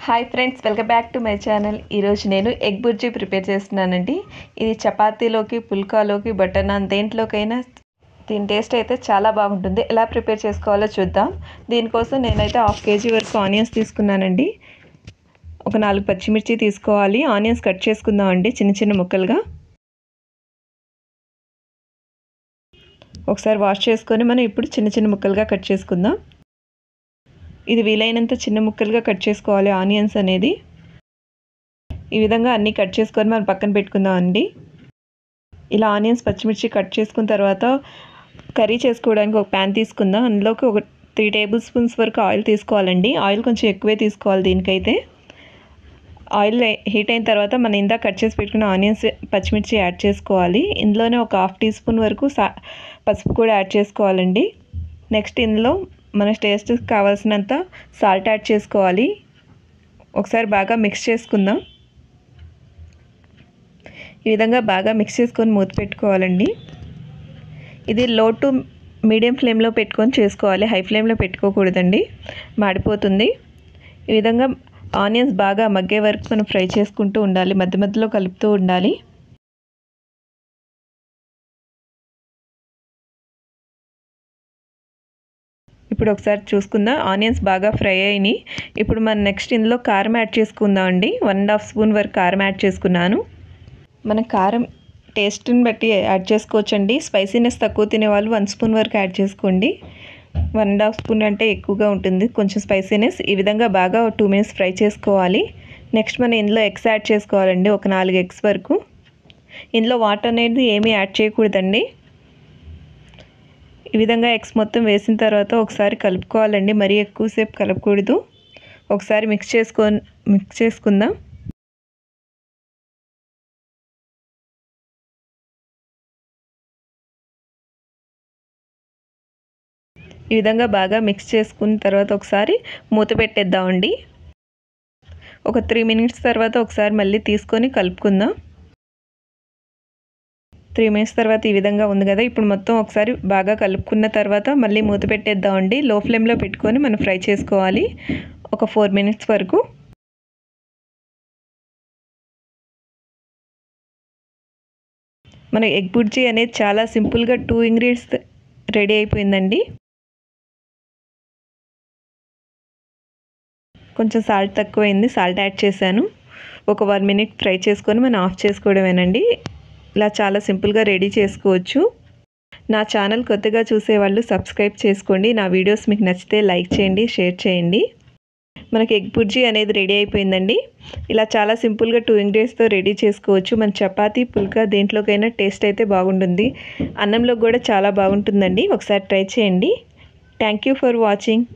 Hi friends, welcome back to my channel. ఈరోజు నేను egg bhurji prepare చేస్తున్నానండి. ఇది చపాతీలోకి, పుల్కాలోకి, బటర్ నాన్ దేంట్లోకైనా దీని టేస్ట్ అయితే చాలా బాగుంటుంది. ఎలా ప్రిపేర్ చేసుకోవాలో చూద్దాం. దీనికోసం నేనైతే 1/2 kg వరకు ఆనియన్స్ తీసుకున్నానండి. ఒక 4 పచ్చిమిర్చి తీసుకోవాలి. ఆనియన్స్ కట్ చేసుకుందామండి చిన్న చిన్న ముక్కలుగా. ఒకసారి వాష్ చేసుకొని మనం ఇప్పుడు చిన్న చిన్న ముక్కలుగా కట్ చేసుకుందాం. ఇది వీలైనంత చిన్న ముక్కలుగా కట్ చేసుకోవాలి ఆనియన్స్ అనేది. ఈ విధంగా అన్నీ కట్ చేసుకొని మనం పక్కన పెట్టుకుందాం అండి. ఇలా ఆనియన్స్ పచ్చిమిర్చి కట్ చేసుకున్న తర్వాత కర్రీ చేసుకోవడానికి ఒక ప్యాన్ తీసుకుందాం. అందులోకి ఒక 3 టేబుల్ స్పూన్స్ వరకు ఆయిల్ తీసుకోవాలండి. ఆయిల్ కొంచెం ఎక్కువే తీసుకోవాలి దీనికైతే. ఆయిల్ హీట్ అయిన తర్వాత మనం ఇందాక కట్ చేసి పెట్టుకున్న ఆనియన్స్ పచ్చిమిర్చి యాడ్ చేసుకోవాలి. ఇందులోనే ఒక 1/2 టీ స్పూన్ వరకు పసుపు కూడా యాడ్ చేసుకోవాలండి. నెక్స్ట్ ఇందులో మన టేస్ట్కి కావాల్సినంత సాల్ట్ యాడ్ చేసుకోవాలి. ఒకసారి బాగా మిక్స్ చేసుకుందాం. ఈ విధంగా బాగా మిక్స్ చేసుకొని మూత పెట్టుకోవాలండి. ఇది లో టు మీడియం ఫ్లేమ్లో పెట్టుకొని చేసుకోవాలి. హై ఫ్లేమ్లో పెట్టుకోకూడదండి, మాడిపోతుంది. ఈ విధంగా ఆనియన్స్ బాగా మగ్గే వరకు మనం ఫ్రై చేసుకుంటూ ఉండాలి, మధ్య మధ్యలో కలుపుతూ ఉండాలి. ఇప్పుడు ఒకసారి చూసుకుందాం. ఆనియన్స్ బాగా ఫ్రై అయినాయి. ఇప్పుడు మనం నెక్స్ట్ ఇందులో కారం యాడ్ చేసుకుందాం అండి. 1.5 స్పూన్ వరకు కారం యాడ్ చేసుకున్నాను. మన కారం టేస్ట్ని బట్టి యాడ్ చేసుకోవచ్చండి. స్పైసీనెస్ తక్కువ తినే వాళ్ళు 1 స్పూన్ వరకు యాడ్ చేసుకోండి. 1.5 స్పూన్ అంటే ఎక్కువగా ఉంటుంది కొంచెం స్పైసీనెస్. ఈ విధంగా బాగా 2 మినిట్స్ ఫ్రై చేసుకోవాలి. నెక్స్ట్ మనం ఇందులో ఎగ్స్ యాడ్ చేసుకోవాలండి. ఒక 4 ఎగ్స్ వరకు. ఇందులో వాటర్ అనేది ఏమీ యాడ్ చేయకూడదండి. ఈ విధంగా ఎగ్స్ మొత్తం వేసిన తర్వాత ఒకసారి కలుపుకోవాలండి. మరీ ఎక్కువసేపు కలపకూడదు. ఒకసారి మిక్స్ చేసుకుందాం. ఈ విధంగా బాగా మిక్స్ చేసుకున్న తర్వాత ఒకసారి మూత పెట్టేద్దామండి. ఒక 3 మినిట్స్ తర్వాత ఒకసారి మళ్ళీ తీసుకొని కలుపుకుందాం. 3 మినిట్స్ తర్వాత ఈ విధంగా ఉంది కదా. ఇప్పుడు మొత్తం ఒకసారి బాగా కలుపుకున్న తర్వాత మళ్ళీ మూత పెట్టేద్దామండి. లో ఫ్లేమ్లో పెట్టుకొని మనం ఫ్రై చేసుకోవాలి ఒక 4 మినిట్స్ వరకు. మన ఎగ్ బుర్జీ అనేది చాలా సింపుల్గా 2 ఇంగ్రీడియంట్స్ రెడీ అయిపోయిందండి. కొంచెం సాల్ట్ తక్కువైంది, సాల్ట్ యాడ్ చేశాను. ఒక 1 మినిట్ ఫ్రై చేసుకొని మనం ఆఫ్ చేసుకోవడమేనండి. ఇలా చాలా సింపుల్గా రెడీ చేసుకోవచ్చు. నా ఛానల్ కొత్తగా చూసేవాళ్ళు సబ్స్క్రైబ్ చేసుకోండి. నా వీడియోస్ మీకు నచ్చితే లైక్ చేయండి, షేర్ చేయండి. మనకి ఎగ్ బుర్జీ అనేది రెడీ అయిపోయిందండి. ఇలా చాలా సింపుల్గా 2 ఇంగ్రీడియంట్స్తో రెడీ చేసుకోవచ్చు. మన చపాతీ, పుల్కా దేంట్లోకైనా టేస్ట్ అయితే బాగుంటుంది. అన్నంలో కూడా చాలా బాగుంటుందండి. ఒకసారి ట్రై చేయండి. Thank you for watching.